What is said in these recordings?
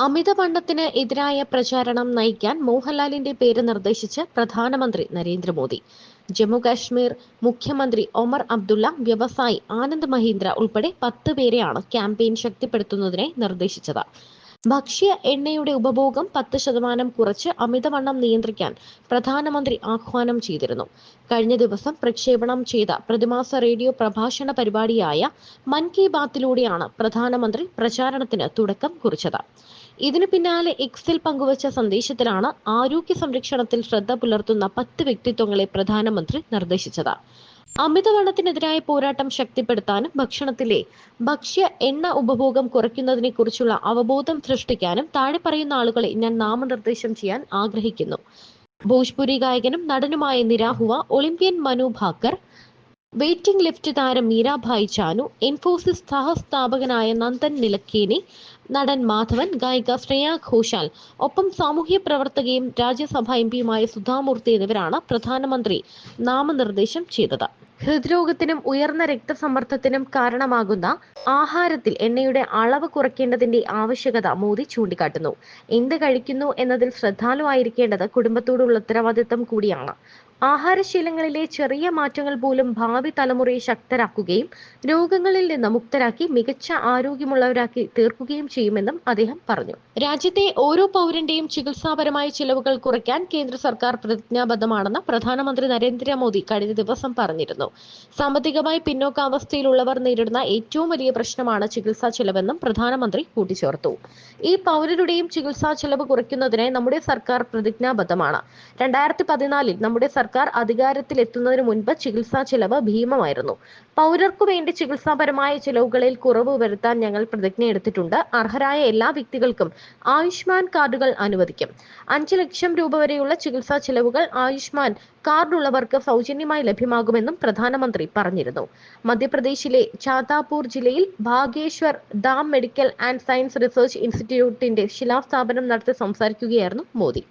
അമിതവണ്ണത്തിന് എതിരായ പ്രചാരണം നയിക്കാൻ മോഹൻലാലിന്റെ പേര് നിർദ്ദേശിച്ച് പ്രധാനമന്ത്രി നരേന്ദ്രമോദി. ജമ്മുകാശ്മീർ മുഖ്യമന്ത്രി ഒമർ അബ്ദുള്ള, വ്യവസായി ആനന്ദ് മഹീന്ദ്ര ഉൾപ്പെടെ 10 പേരെയാണ് ക്യാമ്പയിൻ ശക്തിപ്പെടുത്തുന്നതിനായി നിർദ്ദേശിച്ചത്. ഭക്ഷ്യ എണ്ണയുടെ ഉപഭോഗം 10% കുറച്ച് അമിതവണ്ണം നിയന്ത്രിക്കാൻ പ്രധാനമന്ത്രി ആഹ്വാനം ചെയ്തിരുന്നു. കഴിഞ്ഞ ദിവസം പ്രക്ഷേപണം ചെയ്ത പ്രതിമാസ റേഡിയോ പ്രഭാഷണ പരിപാടിയായ മൻ കി ബാത്തിലൂടെയാണ് പ്രധാനമന്ത്രി പ്രചാരണത്തിന് തുടക്കം കുറിച്ചത്. ഇതിനു പിന്നാലെ എക്സിൽ പങ്കുവച്ച സന്ദേശത്തിലാണ് ആരോഗ്യ സംരക്ഷണത്തിൽ ശ്രദ്ധ പുലർത്തുന്ന 10 വ്യക്തിത്വങ്ങളെ പ്രധാനമന്ത്രി നിർദ്ദേശിച്ചത്. അമിതവണ്ണത്തിനെതിരായ പോരാട്ടം ശക്തിപ്പെടുത്താനും ഭക്ഷണത്തിലെ ഭക്ഷ്യ എണ്ണ ഉപഭോഗം കുറയ്ക്കുന്നതിനെ കുറിച്ചുള്ള അവബോധം സൃഷ്ടിക്കാനും താഴെ പറയുന്ന ആളുകളെ ഞാൻ നാമനിർദ്ദേശം ചെയ്യാൻ ആഗ്രഹിക്കുന്നു. ഭോജ്പുരി ഗായകനും നടനുമായ നിരാഹുവ, ഒളിമ്പ്യൻ മനു ഭാക്കർ, വെയ്റ്റിംഗ് ലിഫ്റ്റ് താരം മീരാഭായ് ചാനു, ഇൻഫോസിസ് സഹസ്ഥാപകനായ നന്ദൻ നിലക്കേനി, നടൻ മാധവൻ, ഗായിക ശ്രേയ ഘോഷാൽ, ഒപ്പം സാമൂഹ്യ പ്രവർത്തകയും രാജ്യസഭാ എംപിയുമായ സുധാമൂർത്തി എന്നിവരാണ് പ്രധാനമന്ത്രി നാമനിർദ്ദേശം ചെയ്തത്. ഹൃദ്രോഗത്തിനും ഉയർന്ന രക്തസമ്മർദ്ദത്തിനും കാരണമാകുന്ന ആഹാരത്തിൽ എണ്ണയുടെ അളവ് കുറയ്ക്കേണ്ടതിന്റെ ആവശ്യകത മോദി ചൂണ്ടിക്കാട്ടുന്നു. എന്ത് കഴിക്കുന്നു എന്നതിൽ ശ്രദ്ധാലുവായിരിക്കേണ്ടത് കുടുംബത്തോടുള്ള ഉത്തരവാദിത്തം കൂടിയാണ്. ആഹാരശീലങ്ങളിലെ ചെറിയ മാറ്റങ്ങൾ പോലും ഭാവി തലമുറയെ ശക്തരാക്കുകയും രോഗങ്ങളിൽ നിന്ന് മുക്തരാക്കി മികച്ച ആരോഗ്യമുള്ളവരാക്കി തീർക്കുകയും ചെയ്യുമെന്നും അദ്ദേഹം പറഞ്ഞു. രാജ്യത്തെ ഓരോ പൗരന്റെയും ചികിത്സാപരമായ ചിലവുകൾ കുറയ്ക്കാൻ കേന്ദ്ര സർക്കാർ പ്രതിജ്ഞാബദ്ധമാണെന്ന് പ്രധാനമന്ത്രി നരേന്ദ്രമോദി കഴിഞ്ഞ ദിവസം പറഞ്ഞിരുന്നു. സാമ്പത്തികമായി പിന്നോക്കാവസ്ഥയിലുള്ളവർ നേരിടുന്ന ഏറ്റവും വലിയ പ്രശ്നമാണ് ചികിത്സാ ചെലവെന്നും പ്രധാനമന്ത്രി കൂട്ടിച്ചേർത്തു. ഈ പൗരരുടെയും ചികിത്സാ ചെലവ് കുറയ്ക്കുന്നതിനായി നമ്മുടെ സർക്കാർ പ്രതിജ്ഞാബദ്ധമാണ്. 2014 നമ്മുടെ സർക്കാർ അധികാരത്തിലെത്തുന്നതിന് മുൻപ് ചികിത്സാ ചെലവ് ഭീമമായിരുന്നു. പൗരർക്കു വേണ്ടി ചികിത്സാപരമായ ചെലവുകളിൽ കുറവ് വരുത്താൻ ഞങ്ങൾ പ്രതിജ്ഞയെടുത്തിട്ടുണ്ട്. അർഹരായ എല്ലാ വ്യക്തികൾക്കും ആയുഷ്മാൻ കാർഡുകൾ അനുവദിക്കും. 5 ലക്ഷം രൂപ വരെയുള്ള ചികിത്സാ ചെലവുകൾ ആയുഷ്മാൻ കാർഡുള്ളവർക്ക് സൗജന്യമായി ലഭ്യമാകുമെന്നും പ്രധാനമന്ത്രി പറഞ്ഞിരുന്നു. മധ്യപ്രദേശിലെ ഛാതാപൂർ ജില്ലയിൽ Bageshwar Dham medical and science research ഇൻസ്റ്റിറ്റ്യൂട്ടിന്റെ ശിലാസ്ഥാപനം നടത്തി സംസാരിക്കുകയായിരുന്നു മോദി.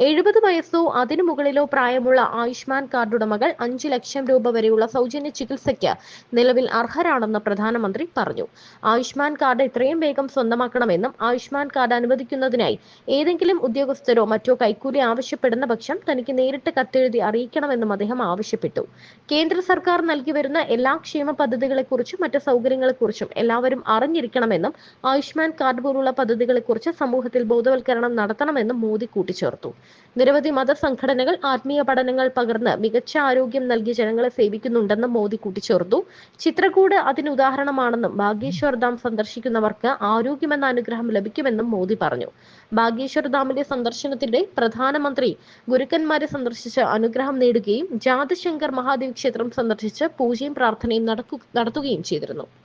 70 വയസ്സോ അതിനു മുകളിലോ പ്രായമുള്ള ആയുഷ്മാൻ കാർഡ് ഉടമകൾ 5 ലക്ഷം രൂപ വരെയുള്ള സൗജന്യ ചികിത്സയ്ക്ക് നിലവിൽ അർഹരാണെന്ന് പ്രധാനമന്ത്രി പറഞ്ഞു. ആയുഷ്മാൻ കാർഡ് എത്രയും വേഗം സ്വന്തമാക്കണമെന്നും ആയുഷ്മാൻ കാർഡ് അനുവദിക്കുന്നതിനായി ഏതെങ്കിലും ഉദ്യോഗസ്ഥരോ മറ്റോ കൈക്കൂലി ആവശ്യപ്പെടുന്ന പക്ഷം തനിക്ക് നേരിട്ട് കത്തെഴുതി അറിയിക്കണമെന്നും അദ്ദേഹം ആവശ്യപ്പെട്ടു. കേന്ദ്ര സർക്കാർ നൽകി വരുന്ന എല്ലാ ക്ഷേമ പദ്ധതികളെക്കുറിച്ചും മറ്റ് സൗകര്യങ്ങളെക്കുറിച്ചും എല്ലാവരും അറിഞ്ഞിരിക്കണമെന്നും ആയുഷ്മാൻ കാർഡ് പോലുള്ള പദ്ധതികളെക്കുറിച്ച് സമൂഹത്തിൽ ബോധവൽക്കരണം നടത്തണമെന്നും മോദി കൂട്ടിച്ചേർത്തു. നിരവധി മതസംഘടനകൾ ആത്മീയ പഠനങ്ങൾ പകർന്ന് മികച്ച ആരോഗ്യം നൽകി ജനങ്ങളെ സേവിക്കുന്നുണ്ടെന്നും മോദി കൂട്ടിച്ചേർത്തു. ചിത്രകൂട് അതിന് ഉദാഹരണമാണെന്നും ഭാഗ്യേശ്വർ ധാം സന്ദർശിക്കുന്നവർക്ക് ആരോഗ്യമെന്ന അനുഗ്രഹം ലഭിക്കുമെന്നും മോദി പറഞ്ഞു. ഭാഗ്യേശ്വർ ധാമിന്റെ സന്ദർശനത്തിനിടെ പ്രധാനമന്ത്രി ഗുരുക്കന്മാരെ സന്ദർശിച്ച് അനുഗ്രഹം നേടുകയും ജാദശങ്കർ മഹാദേവ് ക്ഷേത്രം സന്ദർശിച്ച് പൂജയും പ്രാർത്ഥനയും നടത്തുകയും ചെയ്തിരുന്നു.